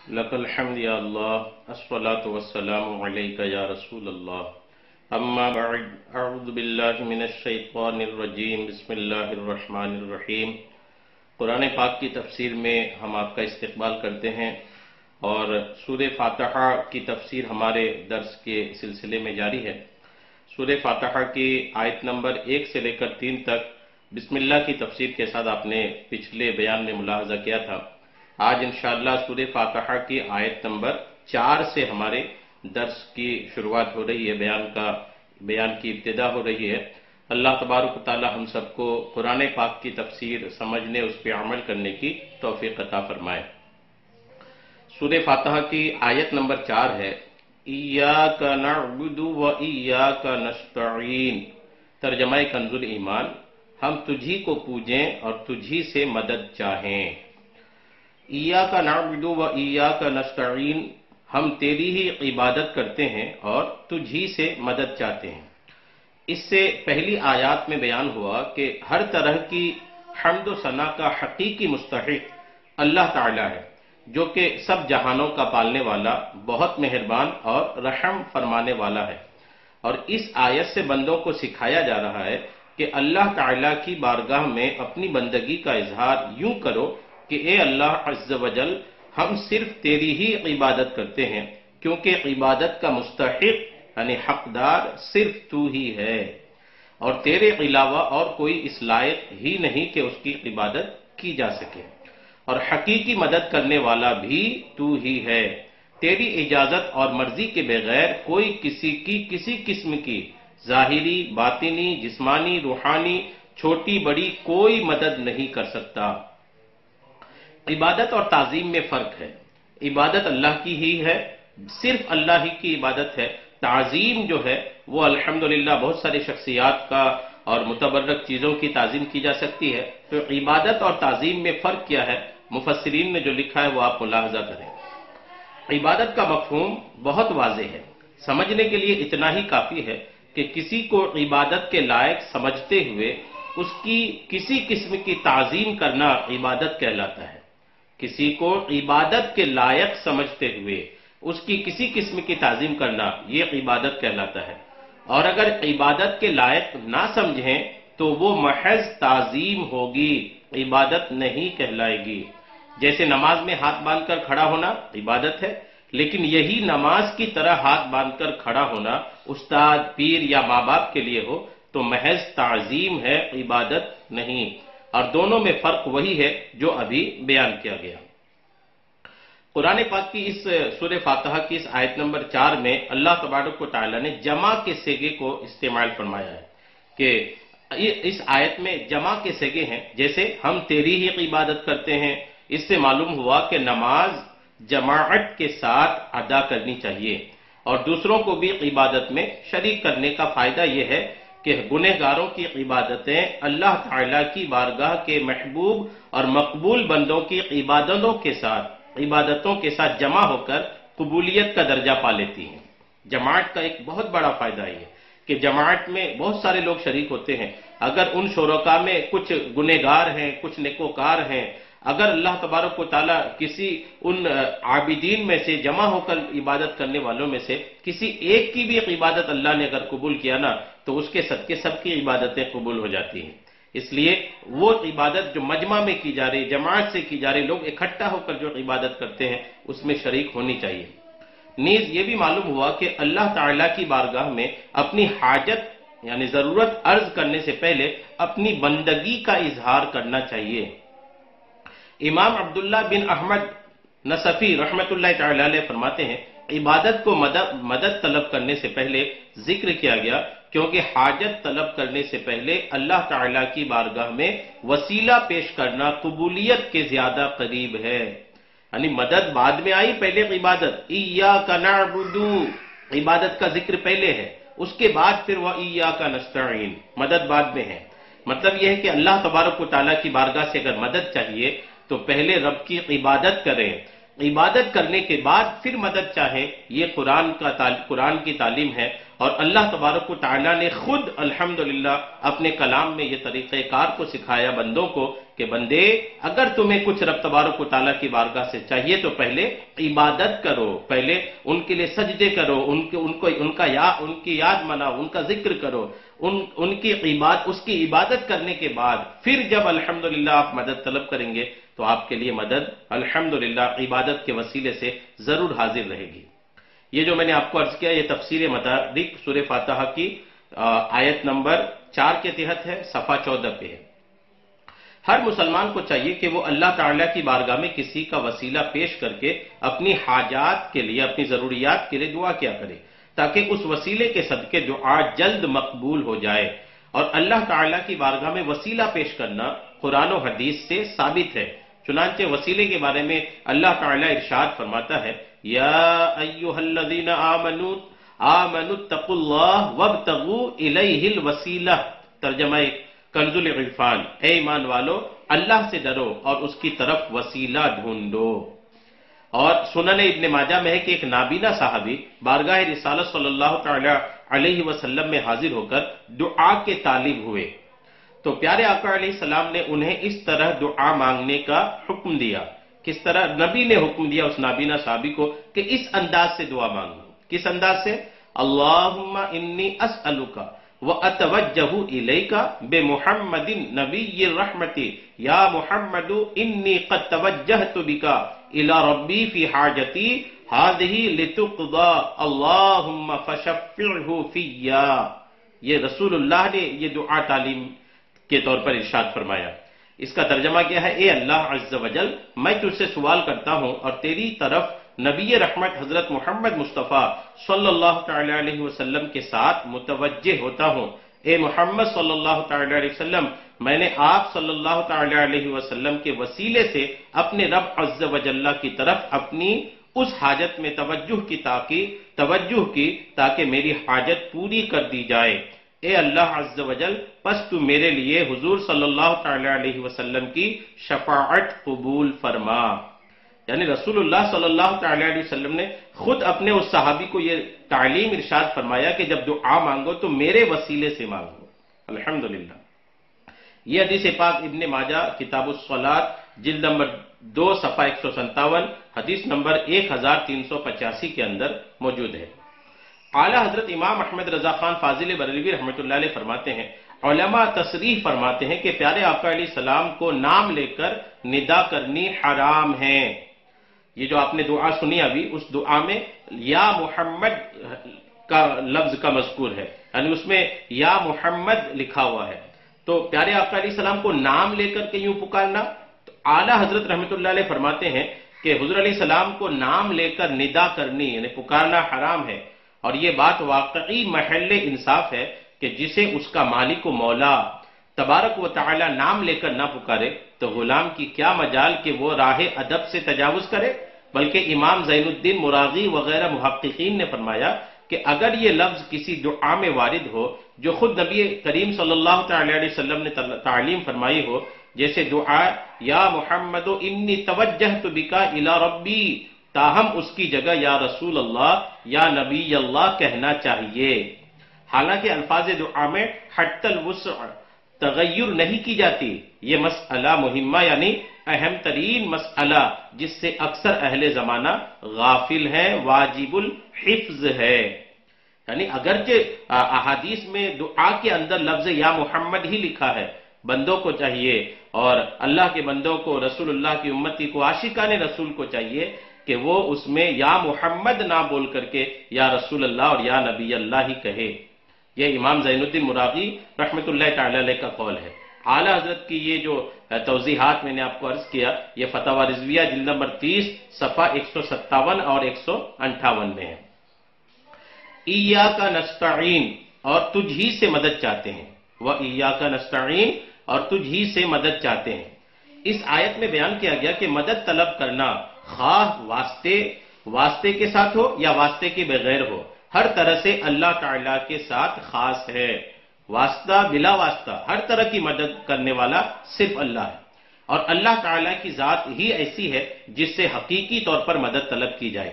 لك الحمد يا الله الصلاة والسلام عليك يا رسول الله اما بعد اعوذ باللہ من الشیطان الرجیم بسم اللہ الرحمن الرحیم۔ قرآن پاک کی تفسیر میں ہم آپ کا استقبال کرتے ہیں اور سورہ فاتحہ کی تفسیر ہمارے درس کے سلسلے میں جاری ہے۔ سورہ فاتحہ کی آیت نمبر 1 سے لے کر 3 تک بسم اللہ کی تفسیر کے ساتھ آپ نے پچھلے بیان میں ملاحظہ کیا تھا۔ آج انشاءاللہ سورہ فاتحہ کی آیت نمبر 4 سے ہمارے درس کی شروعات ہو رہی ہے، بیان کی ابتدا ہو رہی ہے۔ اللہ تبارک و تعالی ہم سب کو قرآن پاک کی تفسیر سمجھنے، اس پہ عمل کرنے کی توفیق عطا فرمائے۔ سورہ فاتحہ کی آیت نمبر 4 ہے، ایاک نعبد و ایاک نستعین۔ ترجمہ کنز ایمان، ہم تجھی کو پوجیں اور تجھی سے مدد چاہیں۔ ایاک نعبد و ایاک نستعین، ہم تیری ہی عبادت کرتے ہیں اور تجھی سے مدد چاہتے ہیں۔ اس سے پہلی آیات میں بیان ہوا کہ ہر طرح کی حمد و ثنا کا حقیقی مستحق اللہ تعالی ہے، جو کہ سب جہانوں کا پالنے والا، بہت مہربان اور رحم فرمانے والا ہے۔ اور اس آیت سے بندوں کو سکھایا جا رہا ہے کہ اللہ تعالی کی بارگاہ میں اپنی بندگی کا اظہار یوں کرو کہ اے اللہ عز و جل، ہم صرف تیری ہی عبادت کرتے ہیں، کیونکہ عبادت کا مستحق یعنی حقدار صرف تو ہی ہے، اور تیرے علاوہ اور کوئی اس لائق ہی نہیں کہ اس کی عبادت کی جا سکے، اور حقیقی مدد کرنے والا بھی تو ہی ہے۔ تیری اجازت اور مرضی کے بغیر کوئی کسی قسم کی ظاہری، باطنی، جسمانی، روحانی، چھوٹی بڑی کوئی مدد نہیں کر سکتا۔ عبادت اور تعظیم میں فرق ہے۔ عبادت اللہ کی ہی ہے، صرف اللہ ہی کی عبادت ہے۔ تعظیم جو ہے وہ الحمدللہ بہت ساری شخصیات کا اور متبرک چیزوں کی تعظیم کی جا سکتی ہے۔ تو عبادت اور تعظیم میں فرق کیا ہے، مفسرین نے جو لکھا ہے وہ آپ ملاحظہ کریں۔ عبادت کا مفہوم بہت واضح ہے، سمجھنے کے لیے اتنا ہی کافی ہے کہ کسی کو عبادت کے لائق سمجھتے ہوئے اس کی کسی قسم کی تعظیم کرنا عبادت کہلاتا ہے۔ کسی کو عبادت کے لائق سمجھتے ہوئے اس کی کسی قسم کی تعظیم کرنا یہ عبادت کہلاتا ہے، اور اگر عبادت کے لائق نہ سمجھیں تو وہ محض تعظیم ہوگی، عبادت نہیں کہلائے گی۔ جیسے نماز میں ہاتھ باندھ کر کھڑا ہونا عبادت ہے، لیکن یہی نماز کی طرح ہاتھ باندھ کر کھڑا ہونا استاد، پیر یا ماں باپ کے لیے ہو تو محض تعظیم ہے، عبادت نہیں۔ اور دونوں میں فرق وہی ہے جو ابھی بیان کیا گیا۔ قرآن پاک کی اس سورہ فاتحہ کی اس آیت نمبر 4 میں اللہ تبارک و تعالی نے جمع کے صیغے کو استعمال فرمایا ہے کہ اس آیت میں جمع کے صیغے ہیں، جیسے ہم تیری ہی عبادت کرتے ہیں۔ اس سے معلوم ہوا کہ نماز جماعت کے ساتھ ادا کرنی چاہیے، اور دوسروں کو بھی عبادت میں شریک کرنے کا فائدہ یہ ہے کہ گنہگاروں کی عبادتیں اللہ تعالیٰ کی بارگاہ کے محبوب اور مقبول بندوں کی عبادتوں کے ساتھ جمع ہو کر قبولیت کا درجہ پا لیتی ہیں۔ جماعت کا ایک بہت بڑا فائدہ یہ ہے کہ جماعت میں بہت سارے لوگ شریک ہوتے ہیں۔ اگر ان شرکاء میں کچھ گنہگار ہیں، کچھ نیکوکار ہیں، اگر اللہ تبارک و تعالیٰ کسی ان عابدین میں سے جمع ہو کر عبادت کرنے والوں میں سے کسی ایک کی بھی عبادت اللہ نے اگر قبول کیا نا تو اس کے صدقے سب کی عبادتیں قبول ہو جاتی ہیں۔ اس لیے وہ عبادت جو مجمع میں کی جا رہی، جماعت سے کی جا رہی، لوگ اکٹھا ہو کر جو عبادت کرتے ہیں اس میں شریک ہونی چاہیے۔ نیز یہ بھی معلوم ہوا کہ اللہ تعالیٰ کی بارگاہ میں اپنی حاجت یعنی ضرورت عرض کرنے سے پہلے اپنی بندگی کا اظہار کرنا چاہیے۔ امام عبداللہ بن احمد نصفی رحمت اللہ تعالی علیہ فرماتے ہیں، عبادت کو مدد طلب کرنے سے پہلے ذکر کیا گیا کیونکہ حاجت طلب کرنے سے پہلے اللہ تعالیٰ کی بارگاہ میں وسیلہ پیش کرنا قبولیت کے زیادہ قریب ہے۔ یعنی مدد بعد میں آئی، پہلے عبادت، ایاک نعبد، عبادت کا ذکر پہلے ہے، اس کے بعد پھر وَإِيَّاكَ نَسْتَعِينُ، مدد بعد میں ہے۔ مطلب یہ ہے کہ اللہ تبارک و تعالیٰ کی بارگاہ سے اگر مدد چاہیے تو پہلے رب کی عبادت کریں، عبادت کرنے کے بعد پھر مدد چاہے، یہ قرآن کی تعلیم ہے، اور اللہ تبارک و تعالیٰ نے خود الحمدللہ اپنے کلام میں یہ طریقہ کار کو سکھایا بندوں کو کہ بندے اگر تمہیں کچھ رب تبارک و تعالیٰ کی بارگاہ سے چاہیے تو پہلے عبادت کرو، پہلے ان کے لیے سجدے کرو، ان کی یاد مناؤ، ان کا ذکر کرو، اس کی عبادت کرنے کے بعد پھر جب الحمدللہ آپ مدد طلب کریں گے تو آپ کے لیے مدد الحمدللہ عبادت کے وسیلے سے ضرور حاضر رہے گی۔ یہ جو میں نے آپ کو عرض کیا یہ تفسیر مدارک سورہ فاتحہ کی آیت نمبر 4 کے تحت ہے، صفحہ 14 پہ ہے۔ ہر مسلمان کو چاہیے کہ وہ اللہ تعالیٰ کی بارگاہ میں کسی کا وسیلہ پیش کر کے اپنی حاجات کے لیے، اپنی ضروریات کے لیے دعا کیا کرے تاکہ اس وسیلے کے صدقے دعا جلد مقبول ہو جائے۔ اور اللہ تعالیٰ کی بارگاہ میں وسیلہ پیش کرنا قرآن و حدیث سے ثابت ہے۔ چنانچہ وسیلے کے بارے میں اللہ تعالیٰ ارشاد فرماتا ہے، یا ایھا الذین آمنوا اتقوا اللہ وابتغوا الیہ الوسیلہ، ترجمہ کنز العرفان، اے ایمان والو اللہ سے ڈرو اور اس کی طرف وسیلہ ڈھونڈو۔ اور سنن ابن ماجہ میں ہے کہ ایک نابینا صحابی بارگاہ رسالت صلی اللہ تعالی علیہ وسلم میں حاضر ہو کر دعا کے طالب ہوئے تو پیارے آقا علیہ السلام نے انہیں اس طرح دعا مانگنے کا حکم دیا۔ کس طرح؟ نبی نے حکم دیا اس نابینا صحابی کو کہ اس انداز سے دعا مانگو۔ کس انداز سے؟ اللہم انی اسألک واتوجہ الیک بمحمد نبی الرحمت یا محمد انی قد توجہت بک الی ربی فی حاجتی ہذہ لتقضی اللہم فشفعہ فیّا۔ یہ رسول اللہ نے یہ دعا تعلیم کے طور پر ارشاد فرمایا۔ اس کا ترجمہ کیا ہے؟ اے اللہ عز و جل، میں تجھ سے سوال کرتا ہوں اور تیری طرف نبی رحمت حضرت محمد مصطفیٰ صلی اللہ تعالی علیہ وسلم کے ساتھ متوجہ ہوتا ہوں۔ اے محمد صلی اللہ تعالی علیہ وسلم، میں نے آپ صلی اللہ تعالی علیہ وسلم کے وسیلے سے اپنے رب عز و جل کی طرف اپنی اس حاجت میں توجہ کی تاکہ میری حاجت پوری کر دی جائے۔ اے اللہ عز و جل، پس تو میرے لیے حضور صلی اللہ تعالی علیہ وسلم کی شفاعت قبول فرما۔ یعنی رسول اللہ صلی اللہ تعالی علیہ وسلم نے خود اپنے اس صحابی کو یہ تعلیم ارشاد فرمایا کہ جب دعا مانگو تو میرے وسیلے سے مانگو۔ الحمدللہ۔ یہ حدیث پاک ابن ماجہ کتاب الصلاۃ جلد نمبر 2 صفحہ 157 حدیث نمبر 1385 کے اندر موجود ہے۔ اعلیٰ حضرت امام احمد رضا خان فاضل بریلوی رحمۃ اللہ علیہ فرماتے ہیں، علماء تصریح فرماتے ہیں کہ پیارے آقا علیہ السلام کو نام لے کر ندا کرنی حرام ہے۔ یہ جو آپ نے دعا سنی ابھی، اس دعا میں یا محمد کا لفظ کا مذکور ہے، یعنی اس میں یا محمد لکھا ہوا ہے۔ تو پیارے آقا علیہ السلام کو نام لے کر کے یوں پکارنا، تو اعلیٰ حضرت رحمۃ اللہ علیہ فرماتے ہیں کہ حضور علیہ السلام کو نام لے کر ندا کرنی یعنی پکارنا حرام ہے، اور یہ بات واقعی محل انصاف ہے کہ جسے اس کا مالک و مولا تبارک و تعالی نام لے کر نہ پکارے تو غلام کی کیا مجال کہ وہ راہ ادب سے تجاوز کرے۔ بلکہ امام زین الدین مراغی وغیرہ محققین نے فرمایا کہ اگر یہ لفظ کسی دعا میں وارد ہو جو خود نبی کریم صلی اللہ تعالی علیہ وسلم نے تعلیم فرمائی ہو، جیسے دعا یا محمد انی توجہت بک الی ربی، تاہم اس کی جگہ یا رسول اللہ یا نبی اللہ کہنا چاہیے۔ حالانکہ الفاظ دعا میں حت الوسع تغیر نہیں کی جاتی۔ یہ مسئلہ مہمہ یعنی اہم ترین مسئلہ جس سے اکثر اہل زمانہ غافل ہیں، واجب الحفظ ہے۔ یعنی اگرچہ احادیث میں دعا کے اندر لفظ یا محمد ہی لکھا ہے، بندوں کو چاہیے اور اللہ کے بندوں کو، رسول اللہ کی امتی کو، عاشقان رسول کو چاہیے کہ وہ اس میں یا محمد نہ بول کر کے یا رسول اللہ اور یا نبی اللہ ہی کہے۔ یہ امام زین الدین مراغی رحمۃ اللہ تعالی علیہ کا قول ہے۔ اعلیٰ حضرت کی یہ جو توضیحات میں نے آپ کو عرض کیا، یہ فتاوی رضویہ جلد نمبر 30 صفحہ 157 اور 158 میں ہے۔ ایاک نستعین، اور تجھ ہی سے مدد چاہتے ہیں، وَإِيَّاكَ نَسْتَعِينُ، اور تجھ ہی سے مدد چاہتے ہیں۔ اس آیت میں بیان کیا گیا کہ مدد طلب کرنا خواہ واسطے کے ساتھ ہو یا واسطے کے بغیر ہو، ہر طرح سے اللہ تعالیٰ کے ساتھ خاص ہے۔ واسطہ بلا واسطہ ہر طرح کی مدد کرنے والا صرف اللہ ہے۔ اور اللہ تعالیٰ کی ذات ہی ایسی ہے جس سے حقیقی طور پر مدد طلب کی جائے۔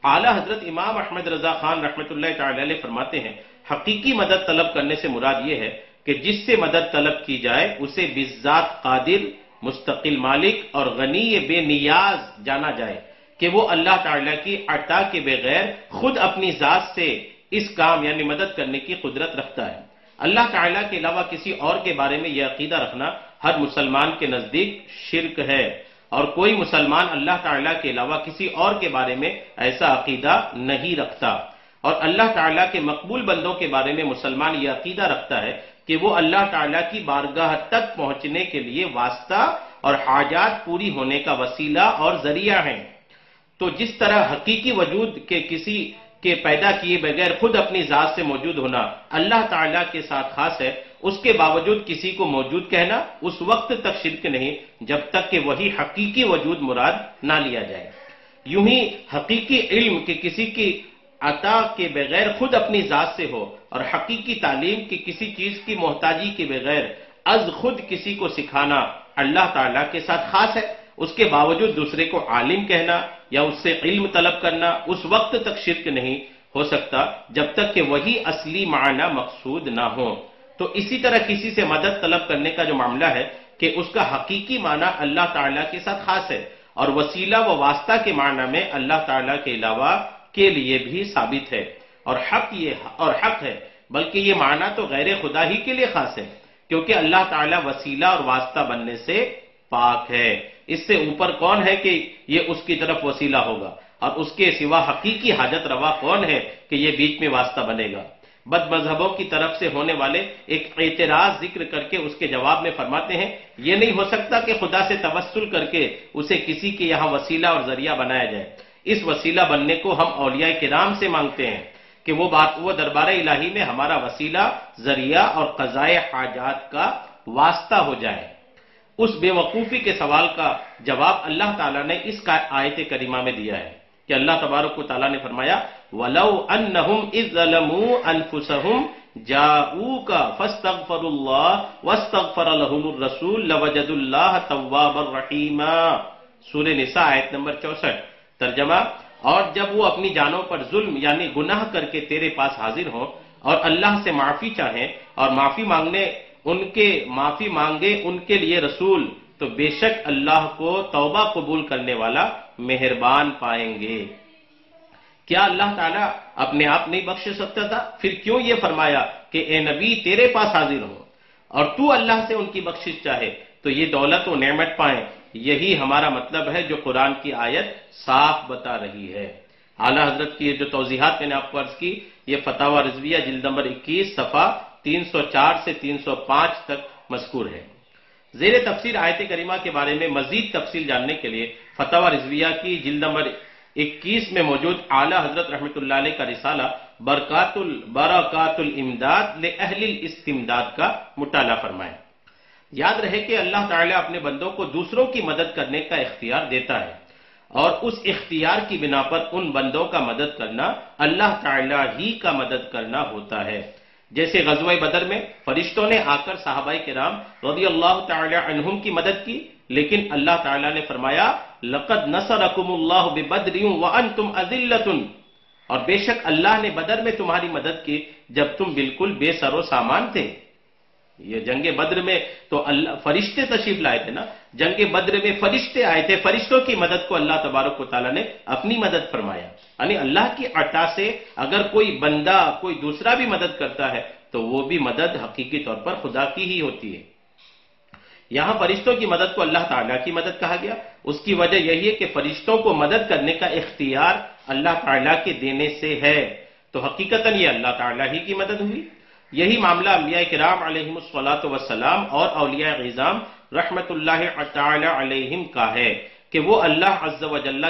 اعلیٰ حضرت امام احمد رضا خان رحمۃ اللہ تعالی علیہ فرماتے ہیں، حقیقی مدد طلب کرنے سے مراد یہ ہے کہ جس سے مدد طلب کی جائے اسے بالذات قادر، مستقل مالک اور غنی بے نیاز جانا جائے کہ وہ اللہ تعالیٰ کی عطا کے بغیر خود اپنی ذات سے اس کام یعنی مدد کرنے کی قدرت رکھتا ہے۔ اللہ تعالیٰ کے علاوہ کسی اور کے بارے میں یہ عقیدہ رکھنا ہر مسلمان کے نزدیک شرک ہے، اور کوئی مسلمان اللہ تعالیٰ کے علاوہ کسی اور کے بارے میں ایسا عقیدہ نہیں رکھتا۔ اور اللہ تعالیٰ کے مقبول بندوں کے بارے میں مسلمان یہ عقیدہ رکھتا ہے کہ وہ اللہ تعالیٰ کی بارگاہ تک پہنچنے کے لیے واسطہ اور حاجات پوری ہونے کا وسیلہ اور ذریعہ ہیں۔ تو جس طرح حقیقی وجود کے کسی کے پیدا کیے بغیر خود اپنی ذات سے موجود ہونا اللہ تعالیٰ کے ساتھ خاص ہے، اس کے باوجود کسی کو موجود کہنا اس وقت تک شرک نہیں جب تک کہ وہی حقیقی وجود مراد نہ لیا جائے۔ یوں ہی حقیقی علم کہ کسی کی عطا کے بغیر خود اپنی ذات سے ہو، اور حقیقی تعلیم کہ کسی چیز کی محتاجی کے بغیر از خود کسی کو سکھانا اللہ تعالیٰ کے ساتھ خاص ہے، اس کے باوجود دوسرے کو عالم کہنا یا اس سے علم طلب کرنا اس وقت تک شرک نہیں ہو سکتا جب تک کہ وہی اصلی معنی مقصود نہ ہو۔ تو اسی طرح کسی سے مدد طلب کرنے کا جو معاملہ ہے کہ اس کا حقیقی معنی اللہ تعالیٰ کے ساتھ خاص ہے، اور وسیلہ و واسطہ کے معنی میں اللہ تعالیٰ کے علاوہ کے لیے بھی ثابت ہے، اور حق ہے، بلکہ یہ معنی تو غیر خدا ہی کے لیے خاص ہے، کیونکہ اللہ تعالیٰ وسیلہ اور واسطہ بننے سے پاک ہے۔ اس سے اوپر کون ہے کہ یہ اس کی طرف وسیلہ ہوگا، اور اس کے سوا حقیقی حاجت روا کون ہے کہ یہ بیچ میں واسطہ بنے گا۔ بد مذہبوں کی طرف سے ہونے والے ایک اعتراض ذکر کر کے اس کے جواب میں فرماتے ہیں، یہ نہیں ہو سکتا کہ خدا سے توسل کر کے اسے کسی کے یہاں وسیلہ اور ذریعہ بنایا جائے۔ اس وسیلہ بننے کو ہم اولیاء کرام سے مانگتے ہیں کہ وہ دربار الہی میں ہمارا وسیلہ، ذریعہ اور قضاء حاجات کا واسطہ ہو جائے۔ اس بے وقوفی کے سوال کا جواب اللہ تعالیٰ نے اس آیت کریمہ میں دیا ہے کہ اللہ تبارک و تعالیٰ نے فرمایا وَلَوْ أَنَّهُمْ إِذْ ظَلَمُوا أَنفُسَهُمْ جَاءُوكَ فَاسْتَغْفَرُوا اللَّهَ وَاسْتَغْفَرَ لَهُمُ الرَّسُولُ لَوَجَدُوا اللَّهَ تَوَّابًا رَحِيمًا۔ سورہ نساء آیت نمبر 64۔ ترجمہ، اور جب وہ اپنی جانوں پر ظلم یعنی گناہ کر کے تیرے پاس حاضر ہوں اور اللہ سے معافی چاہیں اور معافی مانگے ان کے لیے رسول، تو بے شک اللہ کو توبہ قبول کرنے والا مہربان پائیں گے۔ کیا اللہ تعالیٰ اپنے آپ نہیں بخش سکتا تھا؟ پھر کیوں یہ فرمایا کہ اے نبی تیرے پاس حاضر ہوں اور تو اللہ سے ان کی بخشش چاہے تو یہ دولت و نعمت پائیں؟ یہی ہمارا مطلب ہے جو قرآن کی آیت صاف بتا رہی ہے۔ اعلیٰ حضرت کی جو توضیحات میں نے آپ کو عرض کی، یہ فتاوی رضویہ جلد نمبر 21 صفحہ 304 سے 305 تک مذکور ہے۔ زیر تفسیر آیت کریمہ کے بارے میں مزید تفصیل جاننے کے لیے فتاوی رضویہ کی جلد نمبر 21 میں موجود اعلیٰ حضرت رحمۃ اللہ علیہ کا رسالہ برکات الامداد لأہل الاستمداد کا مطالعہ فرمائیں۔ یاد رہے کہ اللہ تعالیٰ اپنے بندوں کو دوسروں کی مدد کرنے کا اختیار دیتا ہے، اور اس اختیار کی بنا پر ان بندوں کا مدد کرنا اللہ تعالیٰ ہی کا مدد کرنا ہوتا ہے۔ جیسے غزوہ بدر میں فرشتوں نے آ کر صحابہ کرام رضی اللہ تعالی عنہم کی مدد کی، لیکن اللہ تعالیٰ نے فرمایا لَقَدْ نَصَرَكُمُ اللَّهُ بِبَدْرٍ وَأَنْتُمْ أَذِلَّةٌ، اور بے شک اللہ نے بدر میں تمہاری مدد کی جب تم بالکل بے سر و سامان تھے۔ یہ جنگ بدر میں تو فرشتے تشریف لائے تھے نا، جنگ بدر میں فرشتے آئے تھے، فرشتوں کی مدد کو اللہ تبارک و تعالیٰ نے اپنی مدد فرمایا۔ یعنی اللہ کی عطا سے اگر کوئی بندہ کوئی دوسرا بھی مدد کرتا ہے تو وہ بھی مدد حقیقی طور پر خدا کی ہی ہوتی ہے۔ یہاں فرشتوں کی مدد کو اللہ تعالیٰ کی مدد کہا گیا، اس کی وجہ یہی ہے کہ فرشتوں کو مدد کرنے کا اختیار اللہ تعالیٰ کے دینے سے ہے، تو حقیقتاً یہ اللہ تعالیٰ ہی کی مدد ہوئی۔ یہی معاملہ انبیاء کرام علیہم الصلاۃ والسلام اور اولیاء عظام رحمت اللہ تعالی علیہم کا ہے کہ وہ اللہ عز و جل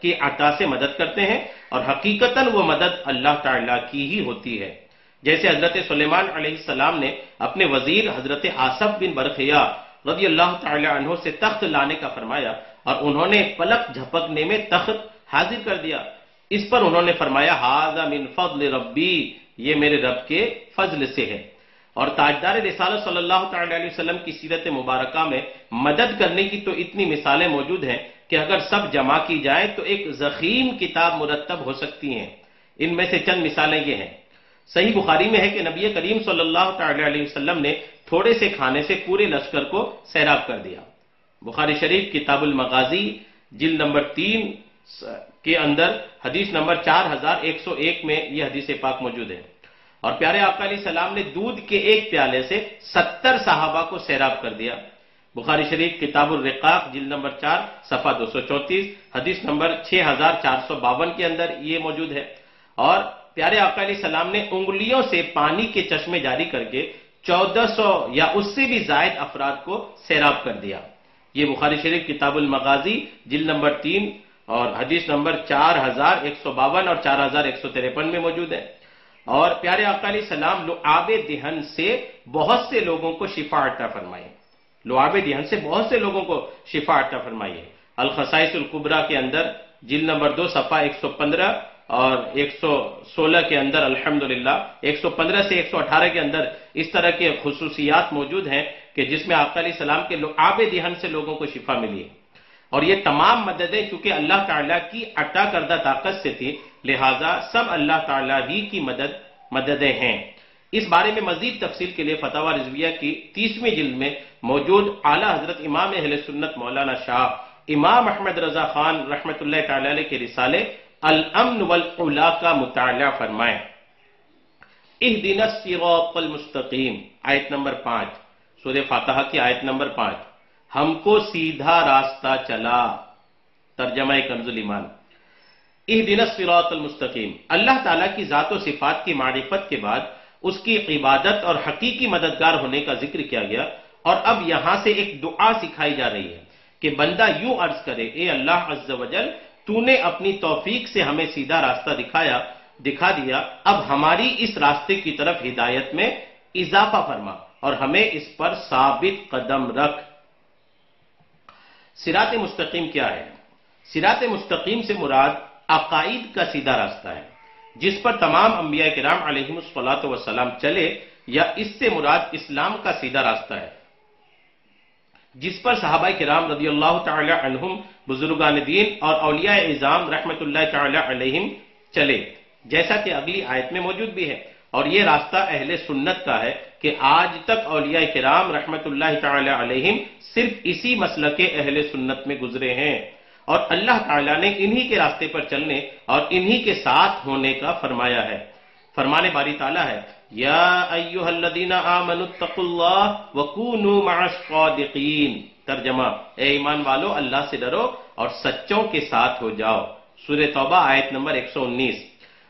کی عطا سے مدد کرتے ہیں، اور حقیقتاً وہ مدد اللہ تعالیٰ کی ہی ہوتی ہے۔ جیسے حضرت سلیمان علیہ السلام نے اپنے وزیر حضرت آصف بن برخیا رضی اللہ تعالی عنہ سے تخت لانے کا فرمایا، اور انہوں نے پلک جھپکنے میں تخت حاضر کر دیا۔ اس پر انہوں نے فرمایا ھذا من فضل ربی، یہ میرے رب کے فضل سے ہے۔ اور تاجدار رسالت صلی اللہ تعالی علیہ وسلم کی سیرت مبارکہ میں مدد کرنے کی تو اتنی مثالیں موجود ہیں کہ اگر سب جمع کی جائیں تو ایک ضخیم کتاب مرتب ہو سکتی ہیں۔ ان میں سے چند مثالیں یہ ہیں۔ صحیح بخاری میں ہے کہ نبی کریم صلی اللہ تعالی علیہ وسلم نے تھوڑے سے کھانے سے پورے لشکر کو سیراب کر دیا۔ بخاری شریف کتاب المغازی جلد نمبر 3 کے اندر حدیث نمبر 4101 میں یہ حدیث پاک موجود ہے۔ اور پیارے آقا علیہ السلام نے دودھ کے ایک پیالے سے 70 صحابہ کو سیراب کر دیا۔ بخاری شریف کتاب الرقاق جلد نمبر 4 صفحہ 234 حدیث نمبر 6452 کے اندر یہ موجود ہے۔ اور پیارے آقا علیہ السلام نے انگلیوں سے پانی کے چشمے جاری کر کے 1400 یا اس سے بھی زائد افراد کو سیراب کر دیا۔ یہ بخاری شریف کتاب المغازی جلد نمبر 3 اور حدیث نمبر 4152 اور 4153 میں موجود ہے۔ اور پیارے آقا علیہ السلام لعاب دہن سے بہت سے لوگوں کو شفا عطا فرمائے، لعاب دہن سے بہت سے لوگوں کو شفا عطا فرمائے۔ الخصائص الکبریٰ کے اندر جلد نمبر 2 صفحہ 115 اور 116 کے اندر الحمدللہ 115 سے 118 کے اندر اس طرح کے خصوصیات موجود ہیں کہ جس میں آقا علیہ السلام کے لعاب دہن سے لوگوں کو شفا ملی ہے۔ اور یہ تمام مددیں چونکہ اللہ تعالیٰ کی عطا کردہ طاقت سے تھی، لہٰذا سب اللہ تعالیٰ ہی کی مددیں ہیں۔ اس بارے میں مزید تفصیل کے لیے فتاوی رضویہ کی 30ویں جلد میں موجود اعلیٰ حضرت امام اہل سنت مولانا شاہ امام احمد رضا خان رحمۃ اللہ تعالی علیہ کے رسالے الامن والعلا کا مطالعہ فرمائیں۔ اہدنا الصراط المستقیم آیت نمبر 5 سورہ فاتحہ کی آیت نمبر 5، ہم کو سیدھا راستہ چلا۔ ترجمہ کنز الایمان، اہدنا الصراط المستقیم، اللہ تعالیٰ کی ذات و صفات کی معرفت کے بعد اس کی عبادت اور حقیقی مددگار ہونے کا ذکر کیا گیا، اور اب یہاں سے ایک دعا سکھائی جا رہی ہے کہ بندہ یوں عرض کرے، اے اللہ عز و جل، تو نے اپنی توفیق سے ہمیں سیدھا راستہ دکھا دیا، اب ہماری اس راستے کی طرف ہدایت میں اضافہ فرما اور ہمیں اس پر ثابت قدم رکھ۔ صراط مستقیم کیا ہے؟ صراط مستقیم سے مراد عقائد کا سیدھا راستہ ہے جس پر تمام انبیاء کرام علیہم الصلوۃ والسلام چلے، یا اس سے مراد اسلام کا سیدھا راستہ ہے جس پر صحابہ کرام رضی اللہ تعالی عنہم، بزرگان دین اور اولیاء اعظام رحمت اللہ تعالی علیہم چلے، جیسا کہ اگلی آیت میں موجود بھی ہے۔ اور یہ راستہ اہل سنت کا ہے کہ آج تک اولیاء کرام رحمت اللہ تعالی علیہم صرف اسی مسلک اہل سنت میں گزرے ہیں، اور اللہ تعالیٰ نے انہی کے راستے پر چلنے اور انہی کے ساتھ ہونے کا فرمایا ہے۔ فرمان باری تعالیٰ ہے، یا ایھا الذین آمنوا اتقوا اللہ وکونوا مع الصادقین۔ ترجمہ، اے ایمان والو، اللہ سے ڈرو اور سچوں کے ساتھ ہو جاؤ۔ سورہ توبہ آیت نمبر 119۔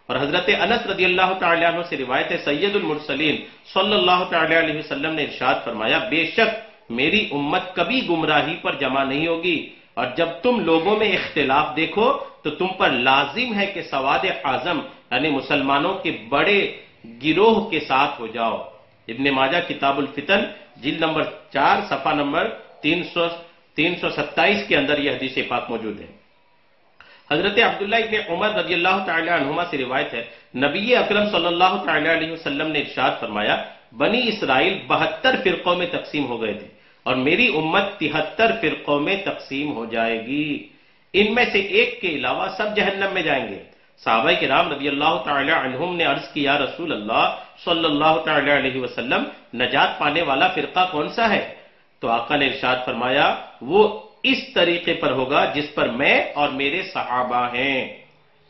اور حضرت انس رضی اللہ تعالیٰ عنہ سے روایت ہے، سید المرسلین صلی اللہ تعالیٰ علیہ وسلم نے ارشاد فرمایا، بے شک میری امت کبھی گمراہی پر جمع نہیں ہوگی، اور جب تم لوگوں میں اختلاف دیکھو تو تم پر لازم ہے کہ سواد اعظم یعنی مسلمانوں کے بڑے گروہ کے ساتھ ہو جاؤ۔ ابن ماجہ کتاب الفتن جلد نمبر 4 صفحہ نمبر 327 کے اندر یہ حدیث پاک موجود ہے۔ حضرت عبداللہ ابن عمر رضی اللہ تعالی عنہما سے روایت ہے، نبی اکرم صلی اللہ تعالی علیہ وسلم نے ارشاد فرمایا، بنی اسرائیل 72 فرقوں میں تقسیم ہو گئے تھے، اور میری امت 73 فرقوں میں تقسیم ہو جائے گی، ان میں سے ایک کے علاوہ سب جہنم میں جائیں گے۔ صحابہ کرام رضی اللہ تعالی عنہم نے عرض کیا، رسول اللہ صلی اللہ تعالی علیہ وسلم، نجات پانے والا فرقہ کون سا ہے؟ تو آقا نے ارشاد فرمایا، وہ اس طریقے پر ہوگا جس پر میں اور میرے صحابہ ہیں۔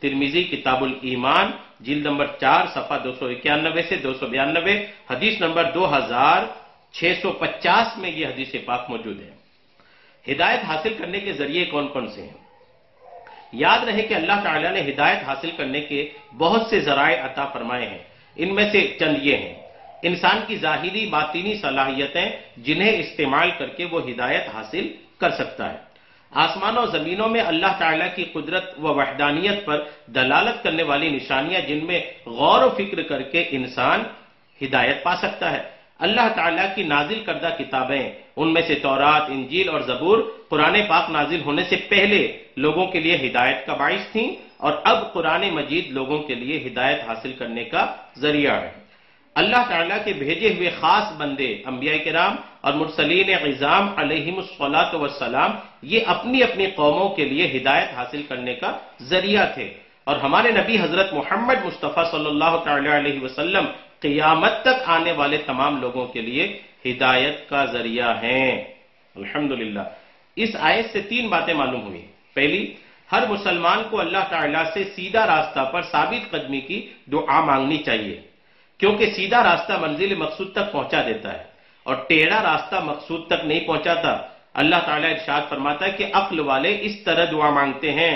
ترمذی کتاب الایمان جلد نمبر 4 صفحہ 291 سے 292 حدیث نمبر 2650 میں یہ حدیث پاک موجود ہے۔ ہدایت حاصل کرنے کے ذریعے کون کون سے ہیں؟ یاد رہے کہ اللہ تعالیٰ نے ہدایت حاصل کرنے کے بہت سے ذرائع عطا فرمائے ہیں، ان میں سے چند یہ ہیں۔ انسان کی ظاہری باطنی صلاحیتیں جنہیں استعمال کر کے وہ ہدایت حاصل کر سکتا ہے۔ آسمان و زمینوں میں اللہ تعالیٰ کی قدرت و وحدانیت پر دلالت کرنے والی نشانیاں جن میں غور و فکر کر کے انسان ہدایت پا سکتا ہے۔ اللہ تعالیٰ کی نازل کردہ کتابیں، ان میں سے تورات، انجیل اور زبور، قرآن پاک نازل ہونے سے پہلے لوگوں کے لیے ہدایت کا باعث تھیں، اور اب قرآن مجید لوگوں کے لیے ہدایت حاصل کرنے کا ذریعہ ہے۔ اللہ تعالیٰ کے بھیجے ہوئے خاص بندے انبیاء کرام اور مرسلین عظام علیہم الصلاۃ والسلام یہ اپنی اپنی قوموں کے لیے ہدایت حاصل کرنے کا ذریعہ تھے، اور ہمارے نبی حضرت محمد مصطفیٰ صلی اللہ تعالی علیہ وسلم قیامت تک آنے والے تمام لوگوں کے لیے ہدایت کا ذریعہ ہیں۔ الحمدللہ، اس آیت سے 3 باتیں معلوم ہوئی۔ پہلی، ہر مسلمان کو اللہ تعالیٰ سے سیدھا راستہ پر ثابت قدمی کی دعا مانگنی چاہیے، کیونکہ سیدھا راستہ منزل مقصود تک پہنچا دیتا ہے اور ٹیڑھا راستہ مقصود تک نہیں پہنچاتا۔ اللہ تعالیٰ ارشاد فرماتا ہے کہ عقل والے اس طرح دعا مانگتے ہیں،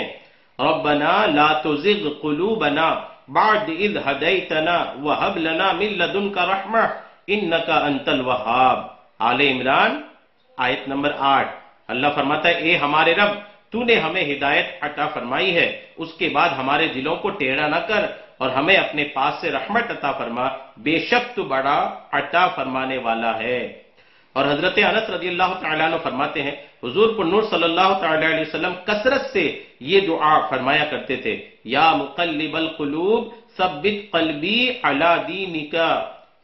ربنا لا تزغ قلوبنا بعد اذ ہدیتنا وہب لنا من لدنک رحمہ انک انت الوہاب۔ آل عمران آیت نمبر 8۔ اللہ فرماتا ہے اے ہمارے رب، تو نے ہمیں ہدایت عطا فرمائی ہے، اس کے بعد ہمارے دلوں کو ٹیڑھا نہ کر اور ہمیں اپنے پاس سے رحمت عطا فرما، بے شک تو بڑا عطا فرمانے والا ہے۔ اور حضرت انس رضی اللہ تعالیٰ عنہ فرماتے ہیں حضور پر نور صلی اللہ تعالیٰ علیہ وسلم کثرت سے یہ دعا فرمایا کرتے تھے، یا مقلب القلوب ثبت قلبی علی دینک،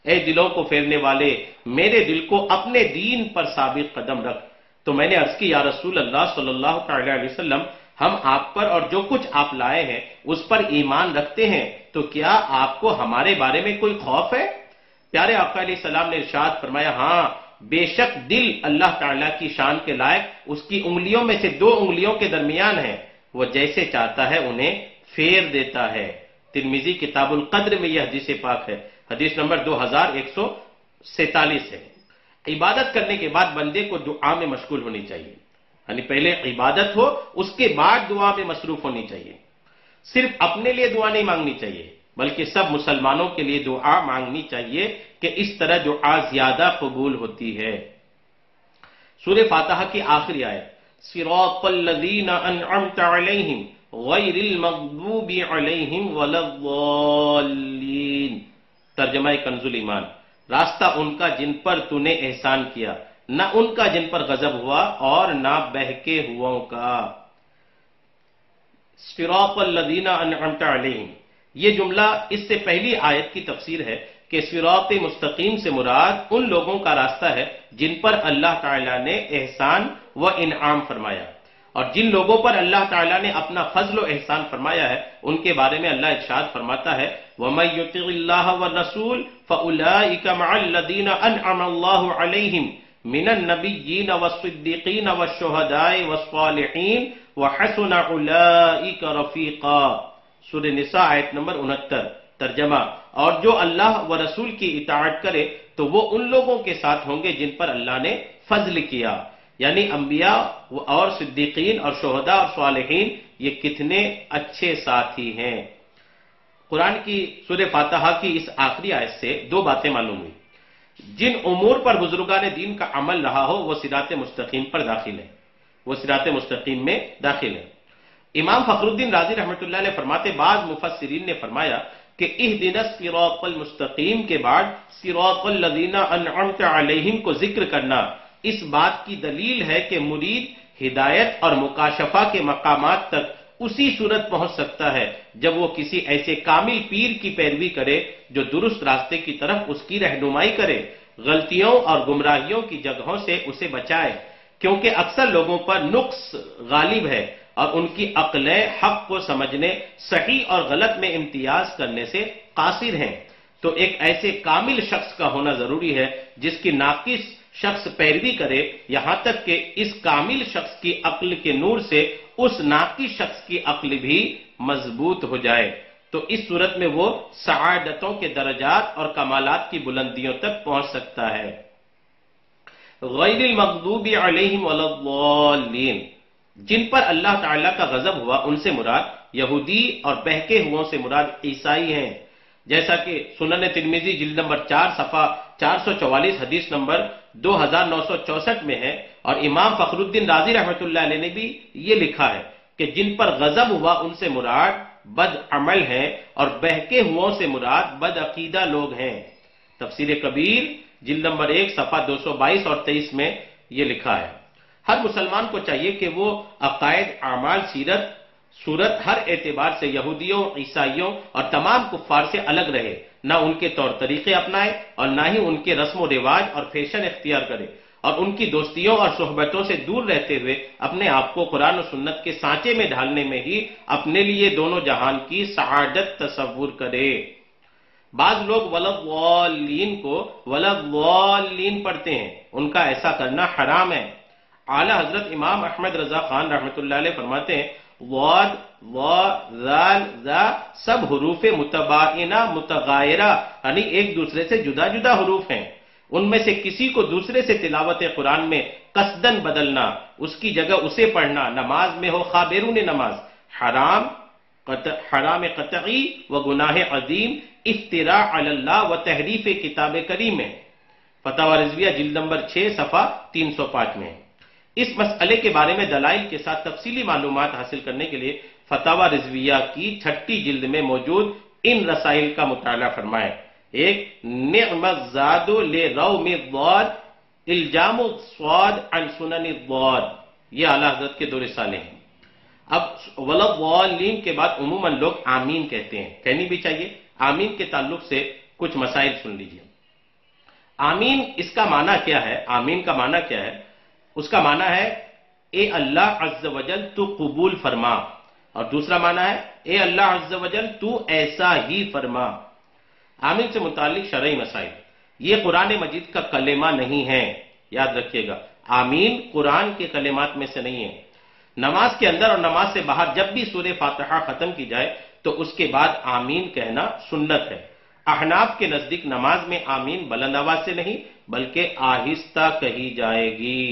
اے دلوں کو پھیرنے والے میرے دل کو اپنے دین پر ثابت قدم رکھ۔ تو میں نے عرض کی یا رسول اللہ صلی اللہ تعالیٰ علیہ وسلم، ہم آپ پر اور جو کچھ آپ لائے ہیں اس پر ایمان رکھتے ہیں، تو کیا آپ کو ہمارے بارے میں کوئی خوف ہے؟ پیارے آقا علیہ السلام نے ارشاد فرمایا ہاں، بے شک دل اللہ تعالیٰ کی شان کے لائق اس کی انگلیوں میں سے 2 انگلیوں کے درمیان ہے، وہ جیسے چاہتا ہے انہیں پھیر دیتا ہے۔ ترمذی کتاب القدر میں یہ حدیث پاک ہے، حدیث نمبر 2147 ہے۔ عبادت کرنے کے بعد بندے کو دعا میں مشغول ہونی چاہیے، یعنی پہلے عبادت ہو اس کے بعد دعا میں مصروف ہونی چاہیے۔ صرف اپنے لیے دعا نہیں مانگنی چاہیے بلکہ سب مسلمانوں کے لیے دعا مانگنی چاہیے کہ اس طرح دعا زیادہ قبول ہوتی ہے۔ سورہ فاتحہ کی آخری آیت صراط الذین انعمت علیہم غیر المغضوب علیہم ولا الضالین، ترجمہ کنز الایمان، راستہ ان کا جن پر تو نے احسان کیا، نہ ان کا جن پر غضب ہوا اور نہ بہکے ہواؤں کا۔ صراط الذین انعمت علیہم، یہ جملہ اس سے پہلی آیت کی تفسیر ہے کہ صراط مستقیم سے مراد ان لوگوں کا راستہ ہے جن پر اللہ تعالیٰ نے احسان و انعام فرمایا، اور جن لوگوں پر اللہ تعالیٰ نے اپنا فضل و احسان فرمایا ہے ان کے بارے میں اللہ ارشاد فرماتا ہے وَمَن يُطِعِ اللَّهَ وَالرَّسُولَ فَأُولَٰئِكَ مَعَ الَّذِينَ أَنْعَمَ اللَّهُ عَلَيْهِم مِّنَ النَّبِيِّينَ وَالصِّدِّيقِينَ وَالشُّهَدَاءِ وَالصَّالِحِينَ وَحَسُنَ أُولَٰئِكَ رَفِيقًا۔ سورہ نساء آیت نمبر 69۔ ترجمہ، اور جو اللہ و رسول کی اطاعت کرے تو وہ ان لوگوں کے ساتھ ہوں گے جن پر اللہ نے فضل کیا، یعنی انبیاء اور صدیقین اور شہداء اور صالحین، یہ کتنے اچھے ساتھی ہیں۔ قرآن کی سورہ فاتحہ کی اس آخری آیت سے 2 باتیں معلوم ہوئی۔ جن امور پر بزرگان دین کا عمل رہا ہو وہ صراط مستقیم پر داخل ہے، وہ صراط مستقیم میں داخل ہے۔ امام فخر الدین رازی رحمۃ اللہ علیہ فرماتے بعض مفسرین نے فرمایا کہ اہدنا الصراط المستقیم کے بعد صراط الذین انعمت علیہم کو ذکر کرنا اس بات کی دلیل ہے کہ مرید ہدایت اور مکاشفہ کے مقامات تک اسی صورت پہنچ سکتا ہے جب وہ کسی ایسے کامل پیر کی پیروی کرے جو درست راستے کی طرف اس کی رہنمائی کرے، غلطیوں اور گمراہیوں کی جگہوں سے اسے بچائے، کیونکہ اکثر لوگوں پر نقص غالب ہے اور ان کی عقلیں حق کو سمجھنے، صحیح اور غلط میں امتیاز کرنے سے قاصر ہیں۔ تو ایک ایسے کامل شخص کا ہونا ضروری ہے جس کی ناقص شخص پیروی کرے، یہاں تک کہ اس کامل شخص کی عقل کے نور سے اس ناقص شخص کی عقل بھی مضبوط ہو جائے، تو اس صورت میں وہ سعادتوں کے درجات اور کمالات کی بلندیوں تک پہنچ سکتا ہے۔ غیر المغضوب علیہم ولا الضالین، جن پر اللہ تعالیٰ کا غضب ہوا ان سے مراد یہودی اور بہکے ہوئوں سے مراد عیسائی ہیں، جیسا کہ سنن ترمذی جلد نمبر 4 صفحہ 444 حدیث نمبر 2964 میں ہے، اور امام فخر الدین رازی رحمۃ اللہ علیہ نے بھی یہ لکھا ہے کہ جن پر غضب ہوا ان سے مراد بد عمل ہیں اور بہکے ہوئوں سے مراد بد عقیدہ لوگ ہیں۔ تفسیر کبیر جلد نمبر 1 صفحہ 222 اور 23 میں یہ لکھا ہے۔ ہر مسلمان کو چاہیے کہ وہ عقائد، اعمال، سیرت، صورت ہر اعتبار سے یہودیوں، عیسائیوں اور تمام کفار سے الگ رہے، نہ ان کے طور طریقے اپنائے اور نہ ہی ان کے رسم و رواج اور فیشن اختیار کرے، اور ان کی دوستیوں اور صحبتوں سے دور رہتے ہوئے اپنے آپ کو قرآن و سنت کے سانچے میں ڈھالنے میں ہی اپنے لیے دونوں جہان کی سعادت تصور کرے۔ بعض لوگ وَلَضَّالِّينَ کو وَلَضَّالِّينَ پڑھتے ہیں، ان کا ایسا کرنا حرام ہے۔ اعلی حضرت امام احمد رضا خان رحمۃ اللہ علیہ فرماتے ہیں، ضاد، ضا، ذال، ذا سب حروف متباینہ متغایرہ، یعنی ایک دوسرے سے جدا جدا حروف ہیں، ان میں سے کسی کو دوسرے سے تلاوت قرآن میں قصدن بدلنا، اس کی جگہ اسے پڑھنا، نماز میں ہو خواہ بیرون نماز، حرام قطعی و گناہ عظیم، افتراء علی اللہ و تحریف کتاب کریم ہے۔ فتاوی رضویہ جلد نمبر 6 صفحہ 305 میں۔ اس مسئلے کے بارے میں دلائل کے ساتھ تفصیلی معلومات حاصل کرنے کے لیے فتاوی رضویہ کی 6 جلد میں موجود ان رسائل کا مطالعہ فرمائیں۔ ایک، نعم الزاد لروم الضاد الجام الصاد عن سنن الضاد، یہ اعلیٰ حضرت کے 2 رسالے ہیں۔ اب وَلَضَّالِّينَ کے بعد عموماً لوگ آمین کہتے ہیں، کہنی بھی چاہیے۔ آمین کے تعلق سے کچھ مسائل سن لیجئے۔ آمین اس کا معنی کیا ہے؟ آمین کا معنی کیا ہے؟ اس کا معنی ہے اے اللہ عز و جل تو قبول فرما، اور دوسرا معنی ہے اے اللہ عز و جل تو ایسا ہی فرما۔ آمین سے متعلق شرعی مسائل، یہ قرآن مجید کا کلمہ نہیں ہے، یاد رکھیے گا، آمین قرآن کے کلمات میں سے نہیں ہے۔ نماز کے اندر اور نماز سے باہر جب بھی سورہ فاتحہ ختم کی جائے تو اس کے بعد آمین کہنا سنت ہے۔ احناف کے نزدیک نماز میں آمین بلند آواز سے نہیں بلکہ آہستہ کہی جائے گی۔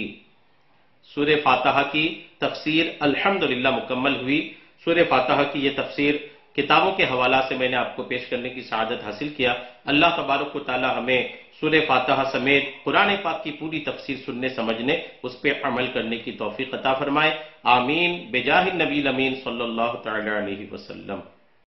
سورہ فاتحہ کی تفسیر الحمدللہ مکمل ہوئی۔ سورہ فاتحہ کی یہ تفسیر کتابوں کے حوالہ سے میں نے آپ کو پیش کرنے کی سعادت حاصل کیا۔ اللہ تبارک و تعالی ہمیں سورہ فاتحہ سمیت قرآن پاک کی پوری تفسیر سننے سمجھنے اس پہ عمل کرنے کی توفیق عطا فرمائے۔ آمین بجاہ النبی الامین صلی اللہ تعالی علیہ وسلم۔